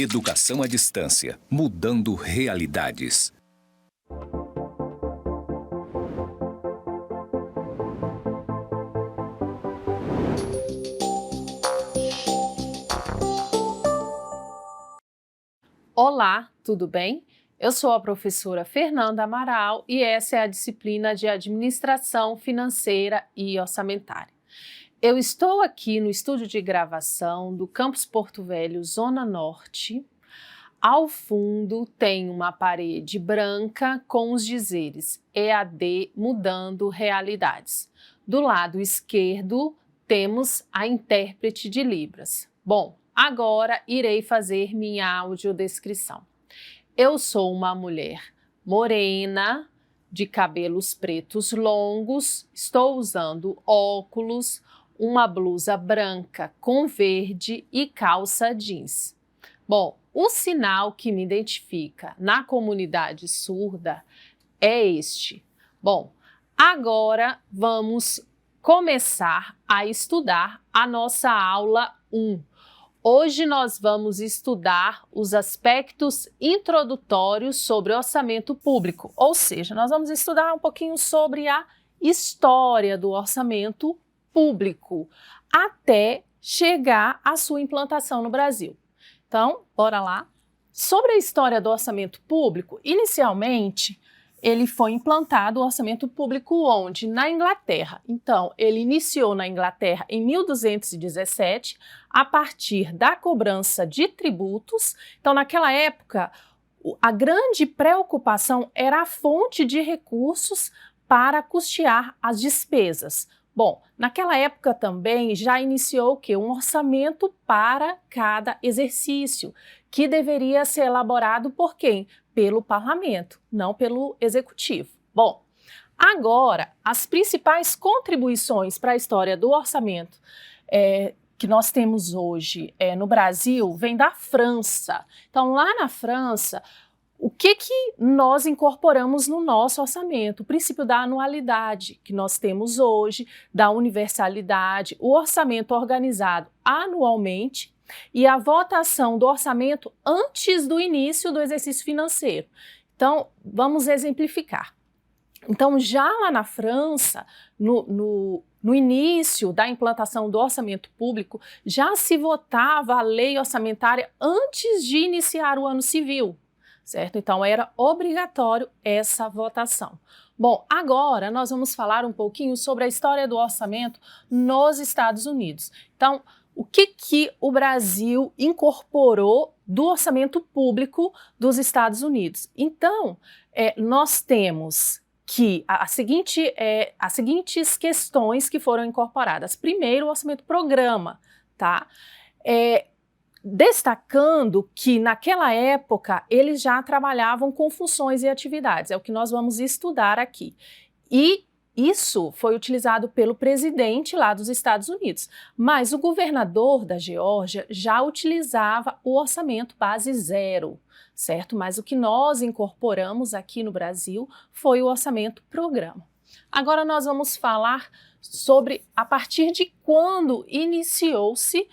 Educação à distância, mudando realidades. Olá, tudo bem? Eu sou a professora Fernanda Amaral e essa é a disciplina de Administração Financeira e Orçamentária. Eu estou aqui no estúdio de gravação do Campus Porto Velho, Zona Norte. Ao fundo tem uma parede branca com os dizeres EAD Mudando Realidades. Do lado esquerdo temos a intérprete de Libras. Bom, agora irei fazer minha audiodescrição. Eu sou uma mulher morena, de cabelos pretos longos, estou usando óculos, uma blusa branca com verde e calça jeans. Bom, o sinal que me identifica na comunidade surda é este. Bom, agora vamos começar a estudar a nossa aula 1. Hoje nós vamos estudar os aspectos introdutórios sobre orçamento público, ou seja, nós vamos estudar um pouquinho sobre a história do orçamento público até chegar à sua implantação no Brasil. Então, bora lá. Sobre a história do orçamento público, inicialmente ele foi implantado o orçamento público onde? Na Inglaterra. Então, ele iniciou na Inglaterra em 1217, a partir da cobrança de tributos. Então, naquela época, a grande preocupação era a fonte de recursos para custear as despesas. Bom, naquela época também já iniciou o quê? Um orçamento para cada exercício, que deveria ser elaborado por quem? Pelo parlamento, não pelo executivo. Bom, agora, as principais contribuições para a história do orçamento que nós temos hoje no Brasil vem da França. Então, lá na França, o que nós incorporamos no nosso orçamento? O princípio da anualidade que nós temos hoje, da universalidade, o orçamento organizado anualmente e a votação do orçamento antes do início do exercício financeiro. Então, vamos exemplificar. Então, já lá na França, no início da implantação do orçamento público, já se votava a lei orçamentária antes de iniciar o ano civil. Certo? Então, era obrigatório essa votação. Bom, agora nós vamos falar um pouquinho sobre a história do orçamento nos Estados Unidos. Então, o que o Brasil incorporou do orçamento público dos Estados Unidos? Então, nós temos que as seguintes questões que foram incorporadas. Primeiro, o orçamento programa, tá? Destacando que naquela época eles já trabalhavam com funções e atividades, é o que nós vamos estudar aqui. E isso foi utilizado pelo presidente lá dos Estados Unidos, mas o governador da Geórgia já utilizava o orçamento base zero, certo? Mas o que nós incorporamos aqui no Brasil foi o orçamento programa. Agora nós vamos falar sobre a partir de quando iniciou-se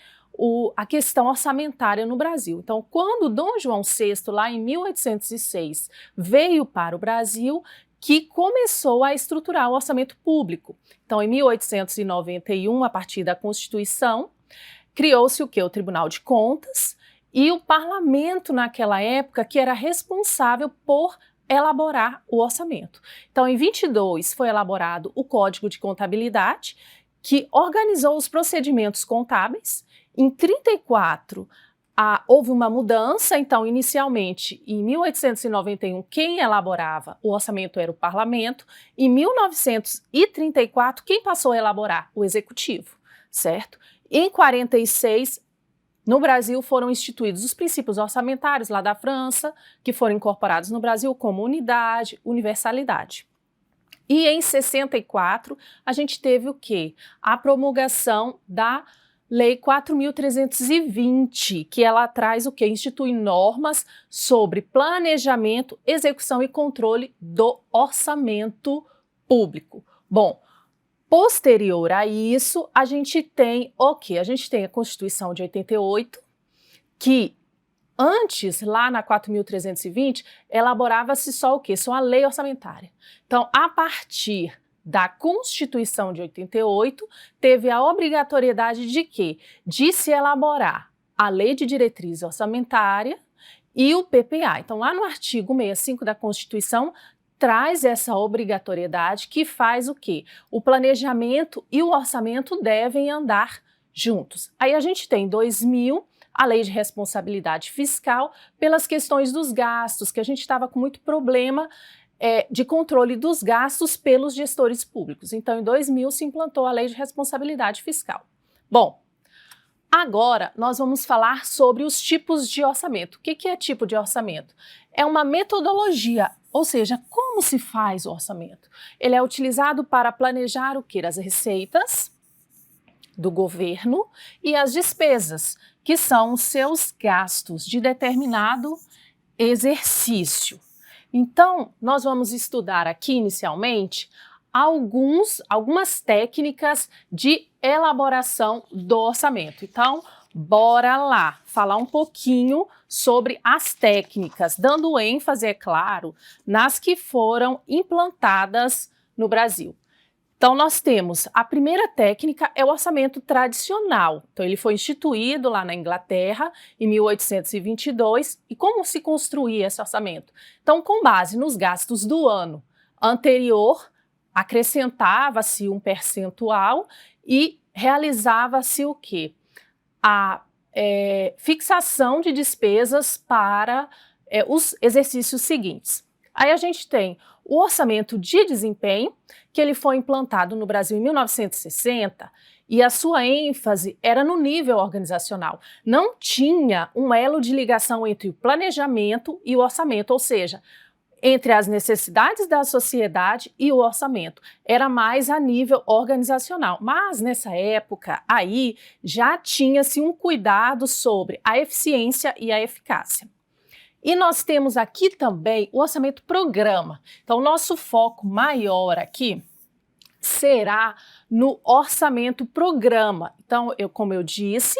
a questão orçamentária no Brasil. Então, quando Dom João VI, lá em 1806, veio para o Brasil, que começou a estruturar o orçamento público. Então, em 1891, a partir da Constituição, criou-se o quê? O Tribunal de Contas e o parlamento naquela época que era responsável por elaborar o orçamento. Então, em 22 foi elaborado o Código de Contabilidade, que organizou os procedimentos contábeis. Em 34, houve uma mudança, então, inicialmente, em 1891, quem elaborava o orçamento era o parlamento. Em 1934, quem passou a elaborar? O executivo, certo? Em 46, no Brasil foram instituídos os princípios orçamentários lá da França, que foram incorporados no Brasil como unidade, universalidade. E em 64, a gente teve o quê? A promulgação da Lei 4.320, que ela traz o quê? Institui normas sobre planejamento, execução e controle do orçamento público. Bom, posterior a isso, a gente tem o quê? A gente tem a Constituição de 88, que Antes, lá na 4.320, elaborava-se só o quê? Só a lei orçamentária. Então, a partir da Constituição de 88, teve a obrigatoriedade de quê? De se elaborar a Lei de Diretriz Orçamentária e o PPA. Então, lá no artigo 65 da Constituição, traz essa obrigatoriedade que faz o quê? O planejamento e o orçamento devem andar juntos. Aí a gente tem 2000, a Lei de Responsabilidade Fiscal, pelas questões dos gastos, que a gente estava com muito problema de controle dos gastos pelos gestores públicos. Então, em 2000, se implantou a Lei de Responsabilidade Fiscal. Bom, agora nós vamos falar sobre os tipos de orçamento. O que é tipo de orçamento? É uma metodologia, ou seja, como se faz o orçamento. Ele é utilizado para planejar o quê? As receitas do governo e as despesas, que são os seus gastos de determinado exercício. Então, nós vamos estudar aqui inicialmente algumas técnicas de elaboração do orçamento. Então, bora lá falar um pouquinho sobre as técnicas, dando ênfase, é claro, nas que foram implantadas no Brasil. Então, nós temos a primeira técnica é o orçamento tradicional. Então, ele foi instituído lá na Inglaterra em 1822. E como se construía esse orçamento? Então, com base nos gastos do ano anterior, acrescentava-se um percentual e realizava-se o quê? A fixação de despesas para os exercícios seguintes. Aí a gente tem o orçamento de desempenho, que ele foi implantado no Brasil em 1960, e a sua ênfase era no nível organizacional. Não tinha um elo de ligação entre o planejamento e o orçamento, ou seja, entre as necessidades da sociedade e o orçamento. Era mais a nível organizacional. Mas, nessa época, aí já tinha-se um cuidado sobre a eficiência e a eficácia. E nós temos aqui também o orçamento programa. Então, o nosso foco maior aqui será no orçamento programa. Então, como eu disse,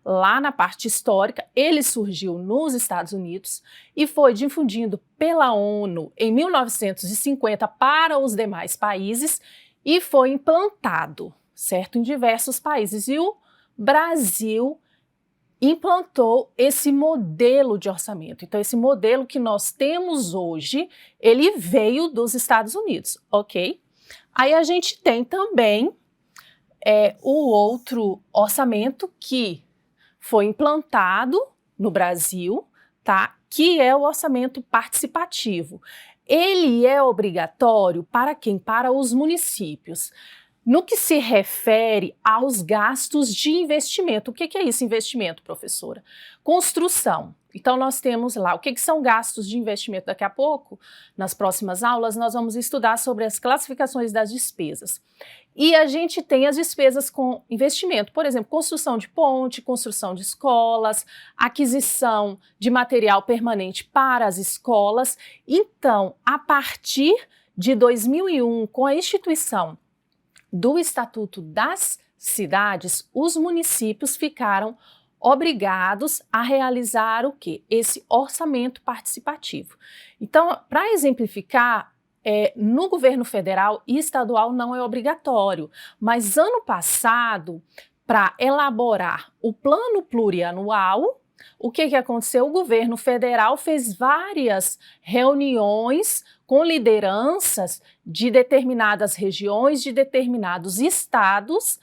lá na parte histórica, ele surgiu nos Estados Unidos e foi difundido pela ONU em 1950 para os demais países e foi implantado, certo, em diversos países. E o Brasil implantou esse modelo de orçamento. Então, esse modelo que nós temos hoje, ele veio dos Estados Unidos, ok? Aí a gente tem também o outro orçamento que foi implantado no Brasil, tá? Que é o orçamento participativo. Ele é obrigatório para quem? Para os municípios. No que se refere aos gastos de investimento. O que é isso, investimento, professora? Construção. Então, nós temos lá o que são gastos de investimento. Daqui a pouco, nas próximas aulas, nós vamos estudar sobre as classificações das despesas. E a gente tem as despesas com investimento, por exemplo, construção de ponte, construção de escolas, aquisição de material permanente para as escolas. Então, a partir de 2001, com a instituição do Estatuto das Cidades, os municípios ficaram obrigados a realizar o quê? Esse orçamento participativo. Então, para exemplificar, no governo federal e estadual não é obrigatório, mas ano passado, para elaborar o plano plurianual, o que aconteceu? O governo federal fez várias reuniões com lideranças de determinadas regiões, de determinados estados,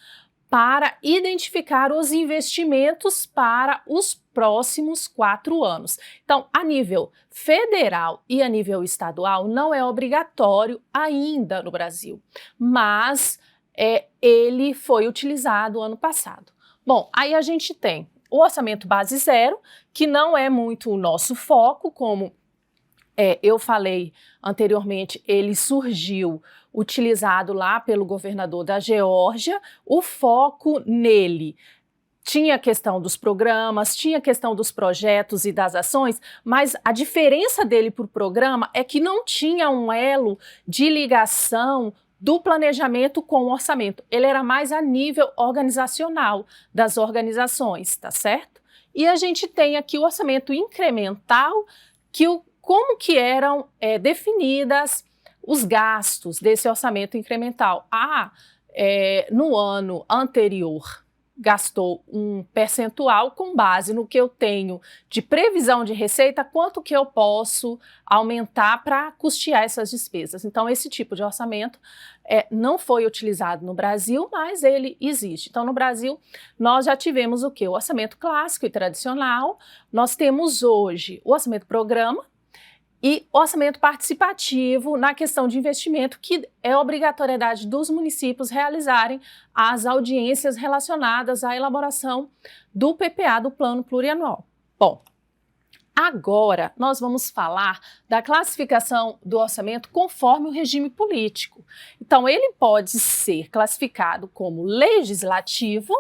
para identificar os investimentos para os próximos 4 anos. Então, a nível federal e a nível estadual, não é obrigatório ainda no Brasil, mas ele foi utilizado ano passado. Bom, aí a gente tem o orçamento base zero, que não é muito o nosso foco, como eu falei anteriormente, ele surgiu utilizado lá pelo governador da Geórgia. O foco nele tinha a questão dos programas, tinha a questão dos projetos e das ações, mas a diferença dele para o programa é que não tinha um elo de ligação do planejamento com o orçamento. Ele era mais a nível organizacional das organizações, tá certo? e a gente tem aqui o orçamento incremental, como que eram definidas os gastos desse orçamento incremental. No ano anterior, gastou um percentual com base no que eu tenho de previsão de receita, quanto que eu posso aumentar para custear essas despesas. Então, esse tipo de orçamento não foi utilizado no Brasil, mas ele existe. Então, no Brasil, nós já tivemos o quê? O orçamento clássico e tradicional. Nós temos hoje o orçamento programa e orçamento participativo na questão de investimento, que é obrigatoriedade dos municípios realizarem as audiências relacionadas à elaboração do PPA, do Plano Plurianual. Bom, agora nós vamos falar da classificação do orçamento conforme o regime político. Então, ele pode ser classificado como legislativo,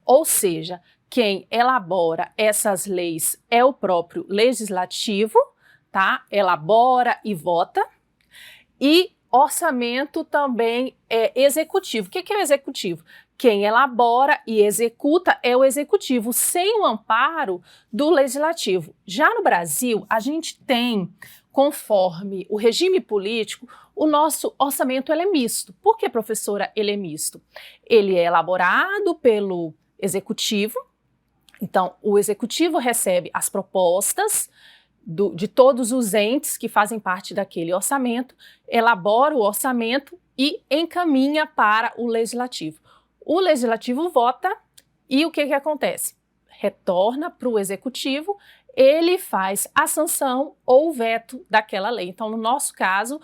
ou seja, quem elabora essas leis é o próprio legislativo, tá? Elabora e vota. E orçamento também é executivo. O que é o executivo? Quem elabora e executa é o executivo, sem o amparo do legislativo. Já no Brasil, a gente tem, conforme o regime político, o nosso orçamento ele é misto. Por que, professora, ele é misto? Ele é elaborado pelo executivo. Então, o executivo recebe as propostas de todos os entes que fazem parte daquele orçamento, elabora o orçamento e encaminha para o legislativo. O legislativo vota e o que acontece? Retorna para o executivo, ele faz a sanção ou o veto daquela lei. Então, no nosso caso,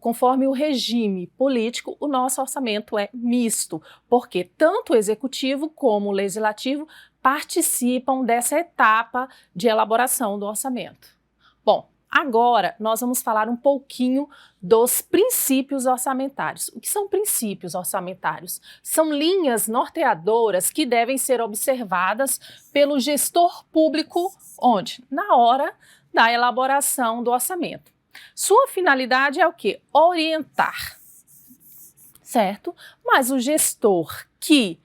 conforme o regime político, o nosso orçamento é misto, porque tanto o executivo como o legislativo participam dessa etapa de elaboração do orçamento. Bom, agora nós vamos falar um pouquinho dos princípios orçamentários. O que são princípios orçamentários? São linhas norteadoras que devem ser observadas pelo gestor público, onde? Na hora da elaboração do orçamento. Sua finalidade é o quê? Orientar, certo? Mas o gestor que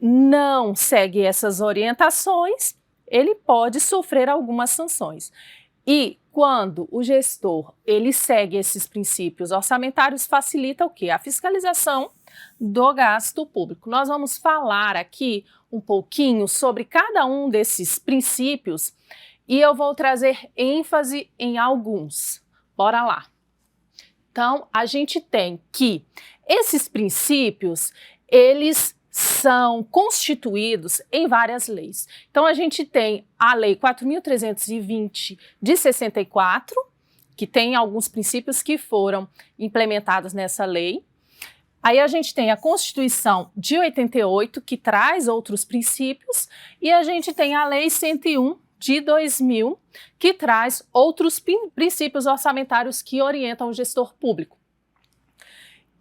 não segue essas orientações, ele pode sofrer algumas sanções. E quando o gestor ele segue esses princípios orçamentários, facilita o quê? A fiscalização do gasto público. Nós vamos falar aqui um pouquinho sobre cada um desses princípios e eu vou trazer ênfase em alguns. Bora lá. Então, a gente tem que esses princípios, eles são constituídos em várias leis. Então, a gente tem a Lei 4.320 de 64, que tem alguns princípios que foram implementados nessa lei. Aí a gente tem a Constituição de 88, que traz outros princípios, e a gente tem a Lei 101 de 2000, que traz outros princípios orçamentários que orientam o gestor público.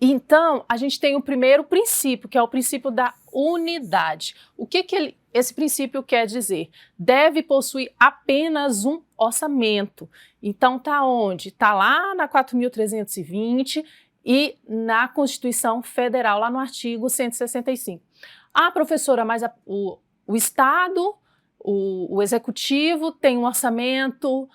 Então, a gente tem o primeiro princípio, que é o princípio da unidade. O que esse princípio quer dizer? Deve possuir apenas um orçamento. Então, tá onde? Está lá na 4.320 e na Constituição Federal, lá no artigo 165. Ah, professora, mas o Estado, o Executivo tem um orçamento,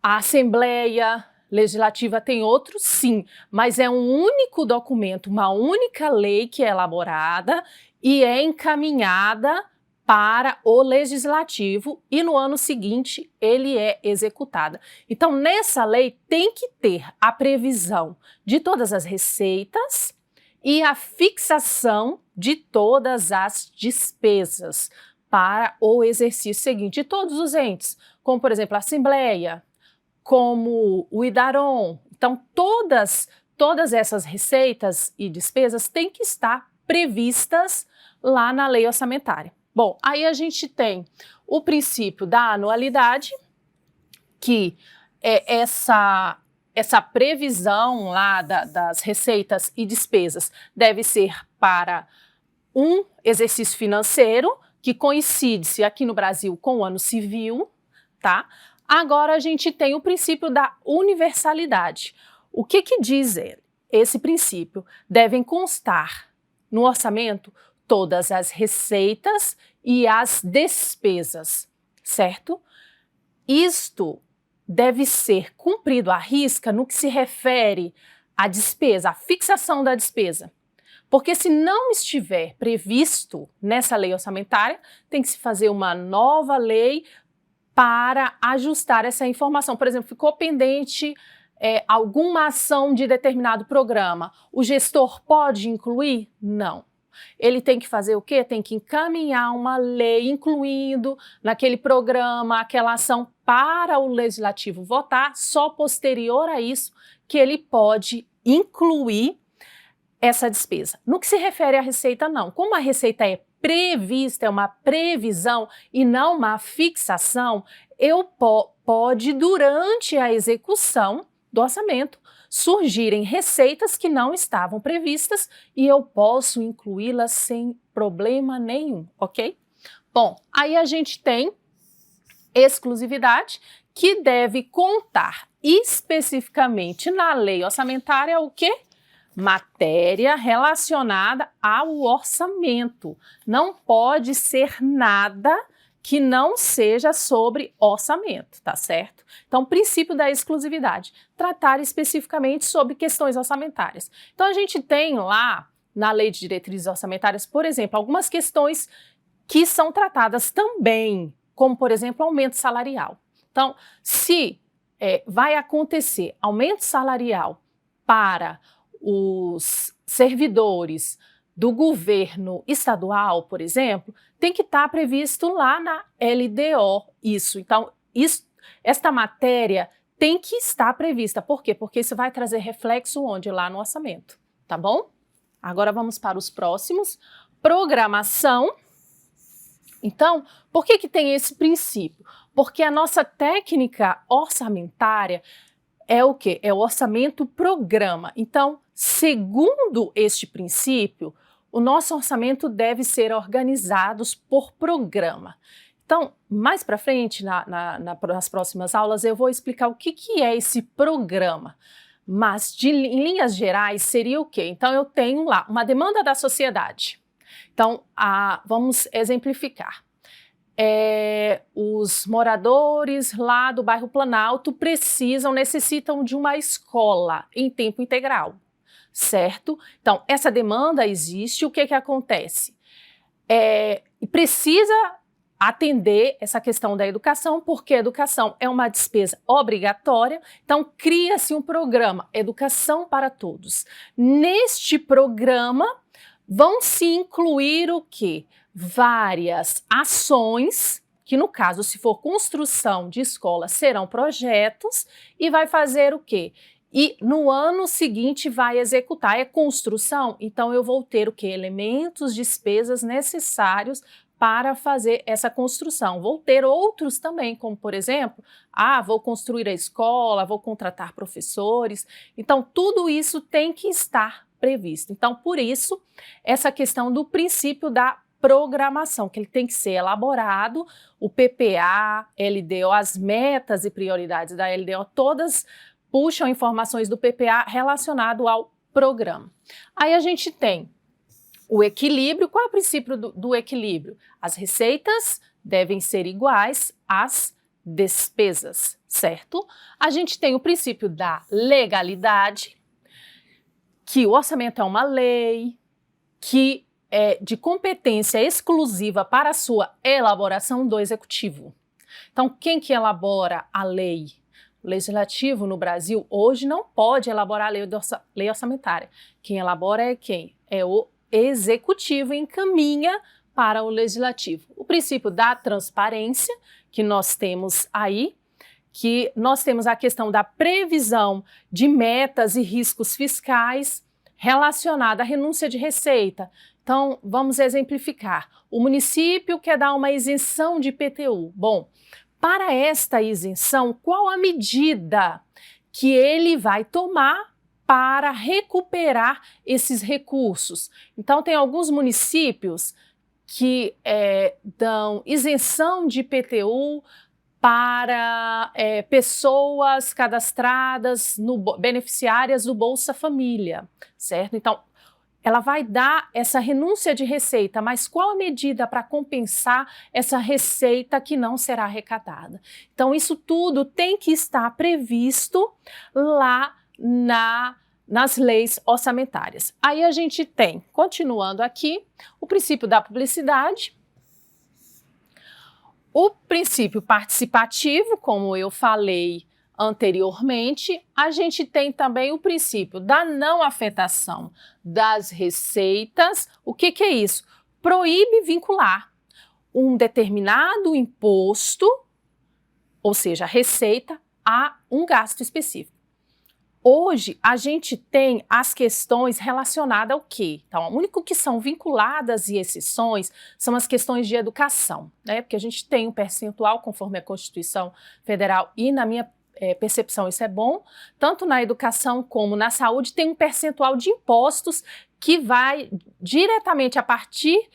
a Assembleia Legislativa tem outro, sim, mas é um único documento, uma única lei que é elaborada e é encaminhada para o Legislativo e no ano seguinte ele é executada. Então, nessa lei tem que ter a previsão de todas as receitas e a fixação de todas as despesas para o exercício seguinte de todos os entes, como, por exemplo, a Assembleia, como o IDARON. Então, todas essas receitas e despesas têm que estar previstas lá na lei orçamentária. Bom, aí a gente tem o princípio da anualidade, que é essa previsão lá das receitas e despesas deve ser para um exercício financeiro, que coincide aqui no Brasil com o ano civil, tá? Agora a gente tem o princípio da universalidade. O que diz ele? Esse princípio? Devem constar no orçamento todas as receitas e as despesas, certo? Isto deve ser cumprido à risca no que se refere à despesa, à fixação da despesa. Porque se não estiver previsto nessa lei orçamentária, tem que se fazer uma nova lei para ajustar essa informação. Por exemplo, ficou pendente alguma ação de determinado programa. O gestor pode incluir? Não. Ele tem que fazer o quê? Tem que encaminhar uma lei incluindo naquele programa aquela ação para o legislativo votar, só posterior a isso que ele pode incluir essa despesa. No que se refere à receita, não. Como a receita é prevista, é uma previsão e não uma fixação, pode, durante a execução do orçamento, surgirem receitas que não estavam previstas e eu posso incluí-las sem problema nenhum, ok? Bom, aí a gente tem exclusividade, que deve contar especificamente na lei orçamentária o quê? Matéria relacionada ao orçamento. Não pode ser nada que não seja sobre orçamento, tá certo? Então, princípio da exclusividade, tratar especificamente sobre questões orçamentárias. Então, a gente tem lá, na Lei de Diretrizes Orçamentárias, por exemplo, algumas questões que são tratadas também, como, por exemplo, aumento salarial. Então, se vai acontecer aumento salarial para os servidores do governo estadual, por exemplo, tem que estar previsto lá na LDO isso. Então, esta matéria tem que estar prevista. Por quê? Porque isso vai trazer reflexo onde? Lá no orçamento, tá bom? Agora vamos para os próximos. Programação. Então, por que tem esse princípio? Porque a nossa técnica orçamentária é o quê? É o orçamento-programa. Então, segundo este princípio, o nosso orçamento deve ser organizado por programa. Então, mais para frente, nas próximas aulas, eu vou explicar o que é esse programa. Mas, em linhas gerais, seria o quê? Então, eu tenho lá uma demanda da sociedade. Então, vamos exemplificar. Os moradores lá do bairro Planalto necessitam de uma escola em tempo integral, certo? Então, essa demanda existe, o que acontece? Precisa atender essa questão da educação, porque a educação é uma despesa obrigatória, então cria-se um programa, Educação para Todos. Neste programa, vão se incluir o quê? Várias ações, que no caso, se for construção de escola, serão projetos, e vai fazer o quê? E no ano seguinte vai executar, é construção, então eu vou ter o quê? Elementos, despesas necessários para fazer essa construção. Vou ter outros também, como por exemplo, vou construir a escola, vou contratar professores, então tudo isso tem que estar previsto. Então, por isso, essa questão do princípio da programação, que ele tem que ser elaborado, o PPA, LDO, as metas e prioridades da LDO, todas puxam informações do PPA relacionado ao programa. Aí a gente tem o equilíbrio. Qual é o princípio do equilíbrio? As receitas devem ser iguais às despesas, certo? A gente tem o princípio da legalidade, que o orçamento é uma lei, que é de competência exclusiva para a sua elaboração do executivo. Então, quem que elabora a lei? O legislativo no Brasil hoje não pode elaborar a lei orçamentária. Quem elabora é quem? É o executivo e encaminha para o legislativo. O princípio da transparência, que nós temos aí, que nós temos a questão da previsão de metas e riscos fiscais relacionada à renúncia de receita. Então, vamos exemplificar. O município quer dar uma isenção de IPTU. Bom, para esta isenção, qual a medida que ele vai tomar para recuperar esses recursos? Então, tem alguns municípios que dão isenção de IPTU para pessoas cadastradas, beneficiárias do Bolsa Família, certo? Então, ela vai dar essa renúncia de receita, mas qual a medida para compensar essa receita que não será arrecadada? Então, isso tudo tem que estar previsto lá nas leis orçamentárias. Aí a gente tem, continuando aqui, o princípio da publicidade, o princípio participativo, como eu falei anteriormente, a gente tem também o princípio da não afetação das receitas. O que é isso? Proíbe vincular um determinado imposto, ou seja, receita, a um gasto específico. Hoje, a gente tem as questões relacionadas ao quê? Então, o único que são vinculadas e exceções são as questões de educação, né? Porque a gente tem um percentual, conforme a Constituição Federal, e na minha percepção isso é bom, tanto na educação como na saúde, tem um percentual de impostos que vai diretamente a partir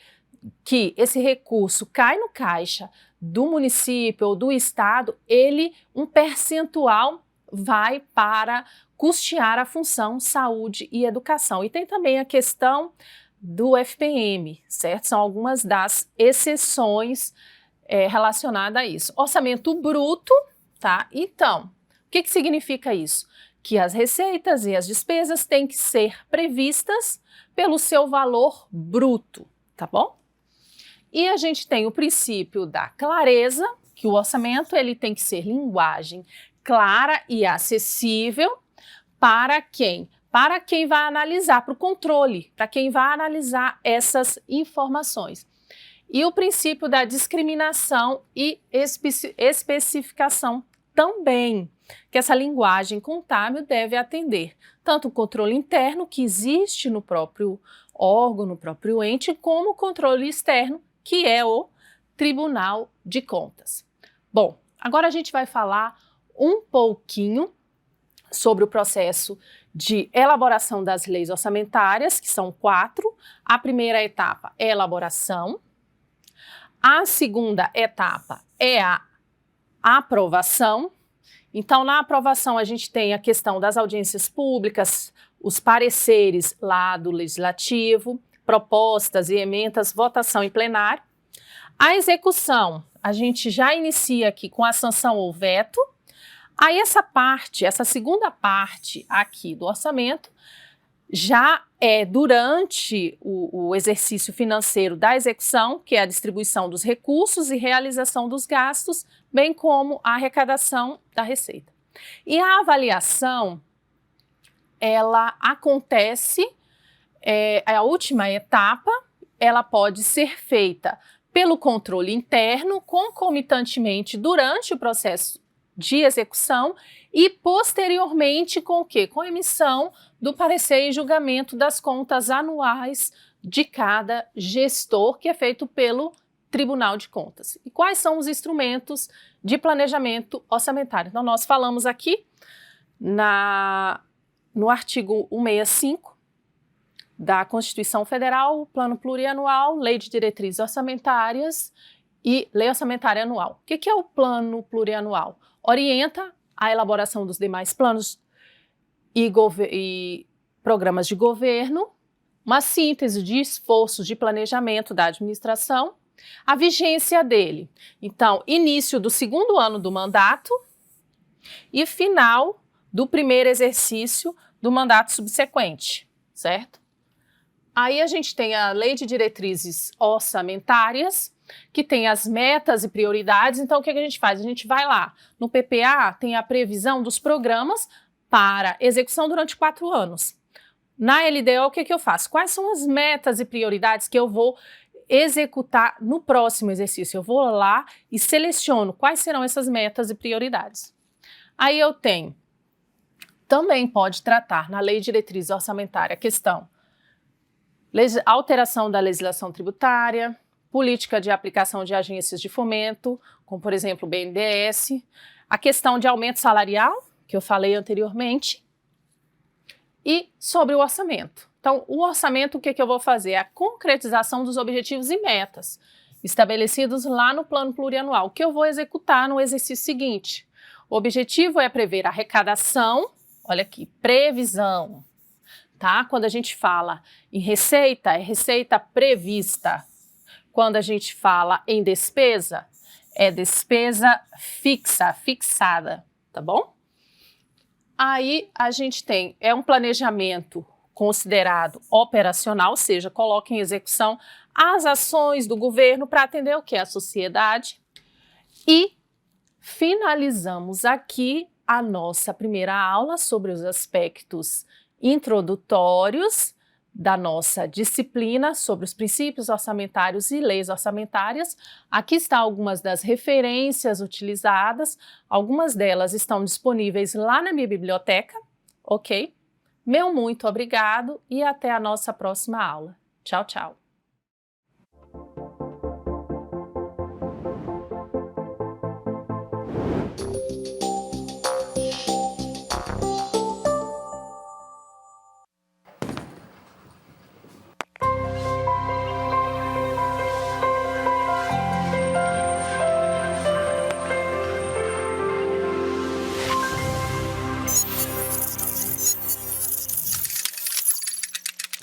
que esse recurso cai no caixa do município ou do estado, um percentual vai para custear a função saúde e educação. E tem também a questão do FPM, certo? São algumas das exceções relacionadas a isso. Orçamento bruto, tá? Então, o que significa isso? Que as receitas e as despesas têm que ser previstas pelo seu valor bruto, tá bom? E a gente tem o princípio da clareza, que o orçamento ele tem que ser linguagem clara e acessível para quem? Para quem vai analisar, para o controle, para quem vai analisar essas informações. E o princípio da discriminação e especificação também, que essa linguagem contábil deve atender tanto o controle interno que existe no próprio órgão, no próprio ente, como o controle externo, que é o Tribunal de Contas. Bom, agora a gente vai falar um pouquinho sobre o processo de elaboração das leis orçamentárias, que são 4. A primeira etapa é a elaboração. A segunda etapa é a aprovação. Então, na aprovação, a gente tem a questão das audiências públicas, os pareceres lá do Legislativo, propostas e emendas, votação em plenário. A execução, a gente já inicia aqui com a sanção ou veto. Aí essa segunda parte aqui do orçamento, já é durante o exercício financeiro da execução, que é a distribuição dos recursos e realização dos gastos, bem como a arrecadação da receita. E a avaliação, ela acontece, a última etapa, ela pode ser feita pelo controle interno, concomitantemente durante o processo de execução e posteriormente com o quê? Com a emissão do parecer e julgamento das contas anuais de cada gestor, que é feito pelo Tribunal de Contas. E quais são os instrumentos de planejamento orçamentário? Então, nós falamos aqui no artigo 165 da Constituição Federal, o Plano Plurianual, Lei de Diretrizes Orçamentárias e Lei Orçamentária Anual. O que é o Plano Plurianual? Orienta a elaboração dos demais planos e programas de governo, uma síntese de esforços de planejamento da administração, a vigência dele. Então, início do segundo ano do mandato e final do primeiro exercício do mandato subsequente, certo? Aí a gente tem a Lei de Diretrizes Orçamentárias, que tem as metas e prioridades. Então, o que a gente faz? A gente vai lá, no PPA tem a previsão dos programas para execução durante 4 anos. Na LDO, o que eu faço? Quais são as metas e prioridades que eu vou executar no próximo exercício? Eu vou lá e seleciono quais serão essas metas e prioridades. Aí eu tenho, também pode tratar na Lei de Diretrizes Orçamentárias a questão alteração da legislação tributária, política de aplicação de agências de fomento, como por exemplo o BNDES, a questão de aumento salarial, que eu falei anteriormente, e sobre o orçamento. Então, o orçamento, o que eu vou fazer? É a concretização dos objetivos e metas estabelecidos lá no plano plurianual, que eu vou executar no exercício seguinte. O objetivo é prever a arrecadação, olha aqui, previsão, tá? Quando a gente fala em receita, é receita prevista. Quando a gente fala em despesa, é despesa fixa, fixada, tá bom? Aí a gente tem, um planejamento considerado operacional, ou seja, coloca em execução as ações do governo para atender o que? A sociedade. E finalizamos aqui a nossa primeira aula sobre os aspectos introdutórios da nossa disciplina sobre os princípios orçamentários e leis orçamentárias. Aqui estão algumas das referências utilizadas, algumas delas estão disponíveis lá na minha biblioteca, ok? Meu muito obrigado e até a nossa próxima aula. Tchau, tchau.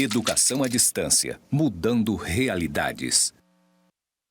Educação à distância, mudando realidades.